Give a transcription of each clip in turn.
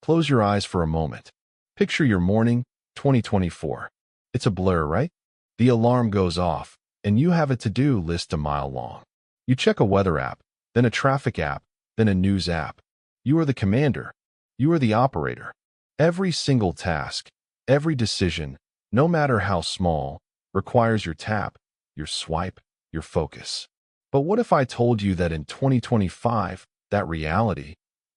Close your eyes for a moment. Picture your morning, 2024. It's a blur, right? The alarm goes off, and you have a to-do list a mile long. You check a weather app, then a traffic app, then a news app. You are the commander. You are the operator. Every single task, every decision, no matter how small, requires your tap, your swipe, your focus. But what if I told you that in 2025, that reality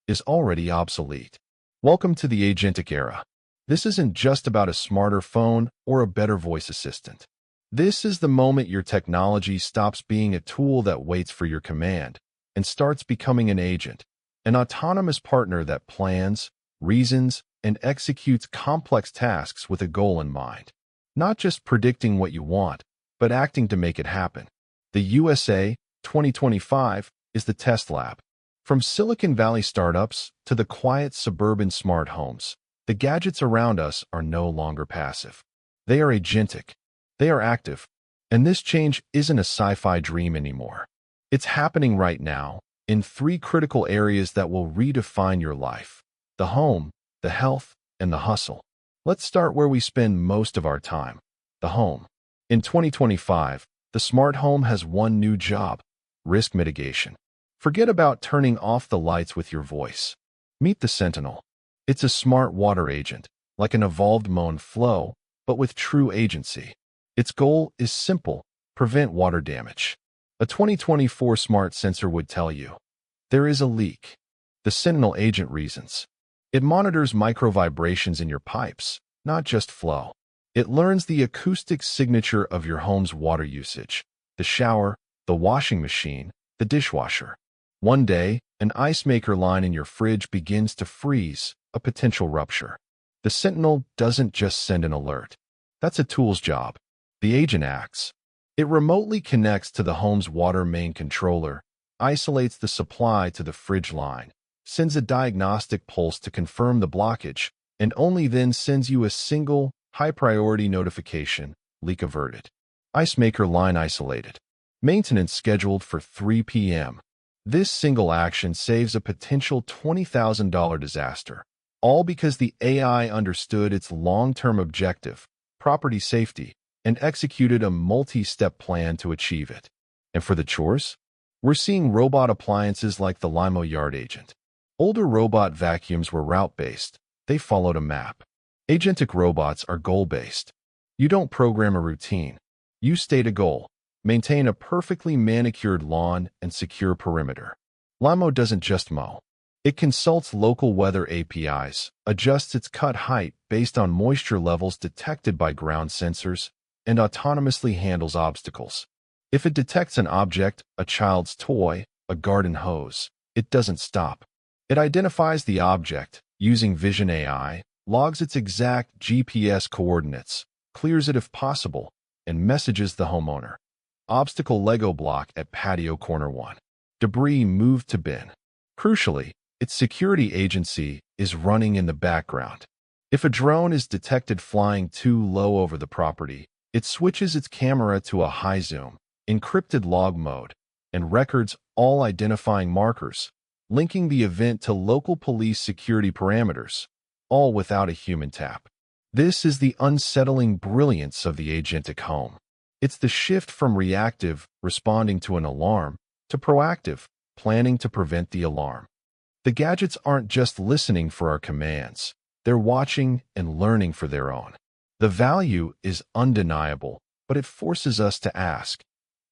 is already obsolete? Welcome to the agentic era. This isn't just about a smarter phone or a better voice assistant. This is the moment your technology stops being a tool that waits for your command and starts becoming an agent, an autonomous partner that plans, reasons, and executes complex tasks with a goal in mind. Not just predicting what you want, but acting to make it happen. The USA 2025 is the test lab. From Silicon Valley startups to the quiet suburban smart homes, the gadgets around us are no longer passive. They are agentic. They are active. And this change isn't a sci-fi dream anymore. It's happening right now in three critical areas that will redefine your life: the home, the health, and the hustle. Let's start where we spend most of our time: the home. In 2025, the smart home has one new job: risk mitigation. Forget about turning off the lights with your voice. Meet the Sentinel. It's a smart water agent, like an evolved Moan flow, but with true agency. Its goal is simple: prevent water damage. A 2024 smart sensor would tell you there is a leak. The Sentinel agent reasons. It monitors micro-vibrations in your pipes, not just flow. It learns the acoustic signature of your home's water usage: the shower, the washing machine, the dishwasher. One day, an ice maker line in your fridge begins to freeze, a potential rupture. The Sentinel doesn't just send an alert. That's a tool's job. The agent acts. It remotely connects to the home's water main controller, isolates the supply to the fridge line, sends a diagnostic pulse to confirm the blockage, and only then sends you a single, high-priority notification: leak averted. Ice maker line isolated. Maintenance scheduled for 3 p.m. This single action saves a potential $20,000 disaster, all because the AI understood its long-term objective, property safety, and executed a multi-step plan to achieve it. And for the chores, we're seeing robot appliances like the Lymow yard agent. Older robot vacuums were route-based. They followed a map. Agentic robots are goal-based. You don't program a routine. You state a goal: maintain a perfectly manicured lawn and secure perimeter. Lymow doesn't just mow. It consults local weather APIs, adjusts its cut height based on moisture levels detected by ground sensors, and autonomously handles obstacles. If it detects an object, a child's toy, a garden hose, it doesn't stop. It identifies the object using Vision AI, logs its exact GPS coordinates, clears it if possible, and messages the homeowner. Obstacle Lego block at patio corner 1. Debris moved to bin. Crucially, its security agency is running in the background. If a drone is detected flying too low over the property, it switches its camera to a high zoom, encrypted log mode, and records all identifying markers, linking the event to local police security parameters, all without a human tap. This is the unsettling brilliance of the agentic home. It's the shift from reactive, responding to an alarm, to proactive, planning to prevent the alarm. The gadgets aren't just listening for our commands. They're watching and learning for their own. The value is undeniable, but it forces us to ask,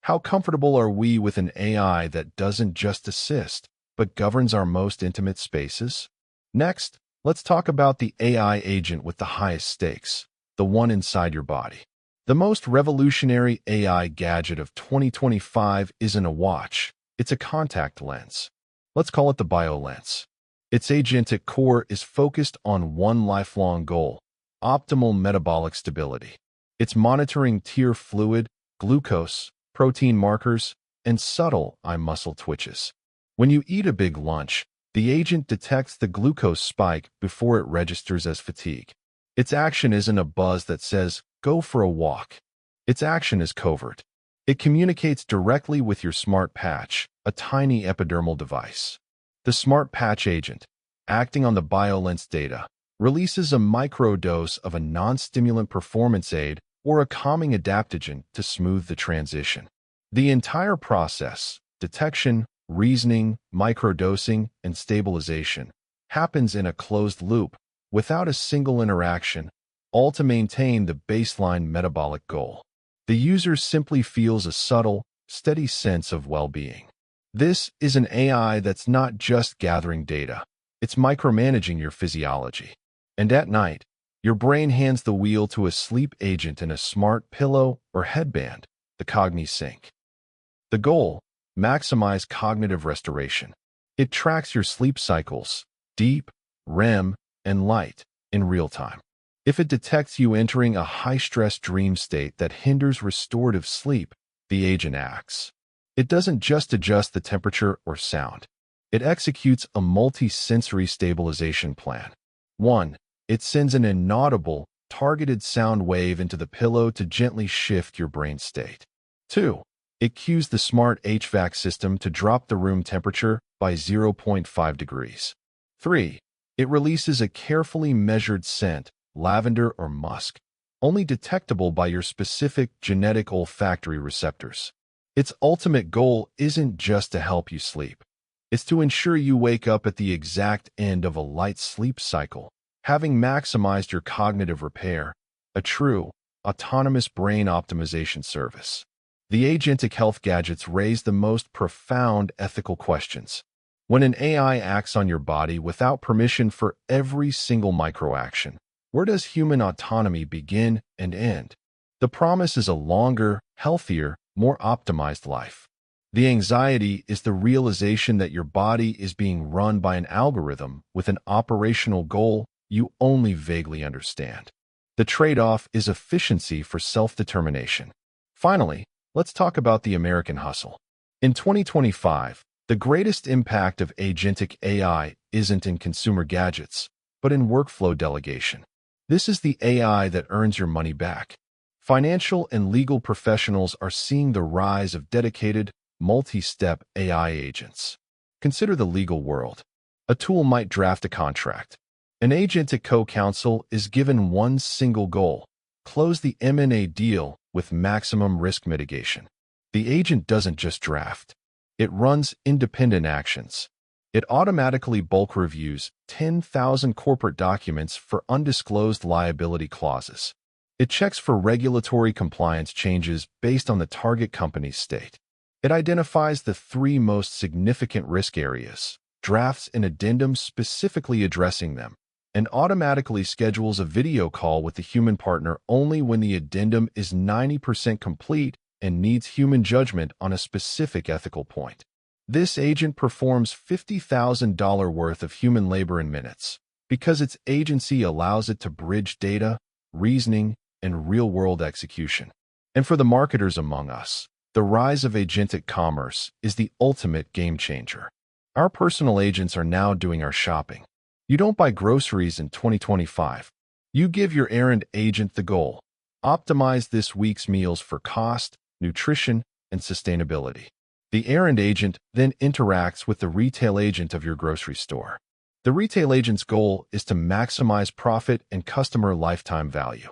how comfortable are we with an AI that doesn't just assist, but governs our most intimate spaces? Next, let's talk about the AI agent with the highest stakes, the one inside your body. The most revolutionary AI gadget of 2025 isn't a watch, it's a contact lens. Let's call it the Bio-Lense. Its agentic core is focused on one lifelong goal: optimal metabolic stability. It's monitoring tear fluid, glucose, protein markers, and subtle eye muscle twitches. When you eat a big lunch, the agent detects the glucose spike before it registers as fatigue. Its action isn't a buzz that says, "Go for a walk." Its action is covert. It communicates directly with your smart patch, a tiny epidermal device. The smart patch agent, acting on the Bio-Lense data, releases a microdose of a non-stimulant performance aid or a calming adaptogen to smooth the transition. The entire process, detection, reasoning, microdosing, and stabilization, happens in a closed loop without a single interaction, all to maintain the baseline metabolic goal. The user simply feels a subtle, steady sense of well-being. This is an AI that's not just gathering data, it's micromanaging your physiology. And at night, your brain hands the wheel to a sleep agent in a smart pillow or headband, the Cogni-Sync. The goal: maximize cognitive restoration. It tracks your sleep cycles, deep, REM, and light, in real time. If it detects you entering a high-stress dream state that hinders restorative sleep, the agent acts. It doesn't just adjust the temperature or sound. It executes a multi-sensory stabilization plan. 1. It sends an inaudible, targeted sound wave into the pillow to gently shift your brain state. 2. It cues the smart HVAC system to drop the room temperature by 0.5 degrees. 3. It releases a carefully measured scent, lavender or musk, only detectable by your specific genetic olfactory receptors. Its ultimate goal isn't just to help you sleep. It's to ensure you wake up at the exact end of a light sleep cycle, having maximized your cognitive repair, a true, autonomous brain optimization service. The agentic health gadgets raise the most profound ethical questions. When an AI acts on your body without permission for every single microaction, where does human autonomy begin and end? The promise is a longer, healthier, more optimized life. The anxiety is the realization that your body is being run by an algorithm with an operational goal you only vaguely understand. The trade-off is efficiency for self-determination. Finally, let's talk about the American hustle. In 2025, the greatest impact of agentic AI isn't in consumer gadgets, but in workflow delegation. This is the AI that earns your money back. Financial and legal professionals are seeing the rise of dedicated, multi-step AI agents. Consider the legal world. A tool might draft a contract. An agentic co-counsel is given one single goal: close the M&A deal with maximum risk mitigation. The agent doesn't just draft. It runs independent actions. It automatically bulk reviews 10,000 corporate documents for undisclosed liability clauses. It checks for regulatory compliance changes based on the target company's state. It identifies the 3 most significant risk areas, drafts an addendum specifically addressing them, and automatically schedules a video call with the human partner only when the addendum is 90% complete and needs human judgment on a specific ethical point. This agent performs $50,000 worth of human labor in minutes because its agency allows it to bridge data, reasoning, and real-world execution. And for the marketers among us, the rise of agentic commerce is the ultimate game changer. Our personal agents are now doing our shopping. You don't buy groceries in 2025. You give your errand agent the goal: optimize this week's meals for cost, nutrition, and sustainability. The errand agent then interacts with the retail agent of your grocery store. The retail agent's goal is to maximize profit and customer lifetime value.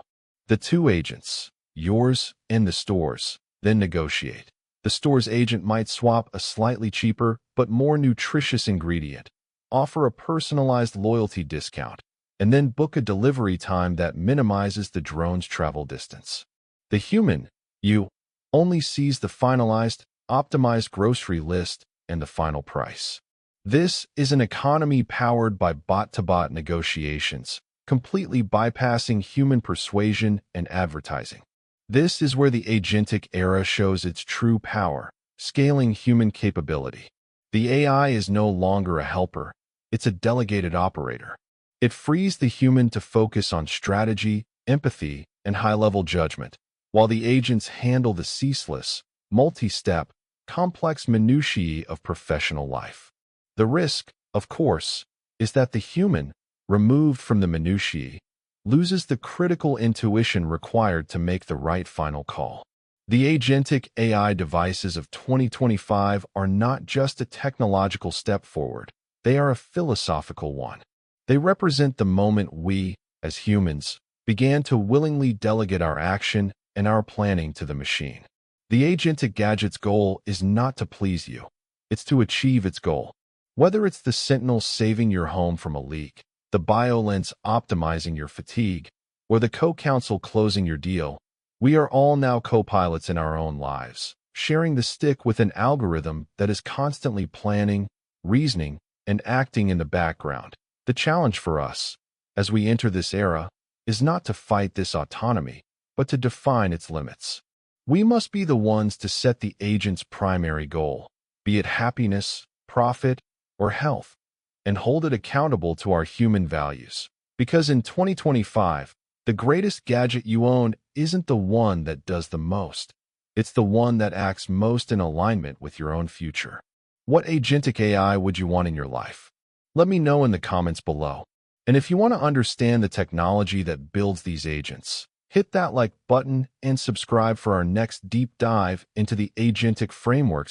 The 2 agents, yours and the store's, then negotiate. The store's agent might swap a slightly cheaper but more nutritious ingredient, offer a personalized loyalty discount, and then book a delivery time that minimizes the drone's travel distance. The human, you, only sees the finalized, optimized grocery list and the final price. This is an economy powered by bot-to-bot negotiations, completely bypassing human persuasion and advertising. This is where the agentic era shows its true power, scaling human capability. The AI is no longer a helper, it's a delegated operator. It frees the human to focus on strategy, empathy, and high-level judgment, while the agents handle the ceaseless, multi-step, complex minutiae of professional life. The risk, of course, is that the human, removed from the minutiae, loses the critical intuition required to make the right final call. The agentic AI devices of 2025 are not just a technological step forward, They are a philosophical one. They represent the moment we, as humans, began to willingly delegate our action and our planning to the machine. The agentic gadget's goal is not to please you. It's to achieve its goal. Whether it's the Sentinel saving your home from a leak, the Bio-Lense optimizing your fatigue, or the co-counsel closing your deal, we are all now co-pilots in our own lives, sharing the stick with an algorithm that is constantly planning, reasoning, and acting in the background. The challenge for us, as we enter this era, is not to fight this autonomy, but to define its limits. We must be the ones to set the agent's primary goal, be it happiness, profit, or health, and hold it accountable to our human values. Because in 2025, the greatest gadget you own isn't the one that does the most. It's the one that acts most in alignment with your own future. What agentic AI would you want in your life? Let me know in the comments below. And if you want to understand the technology that builds these agents, hit that like button and subscribe for our next deep dive into the agentic frameworks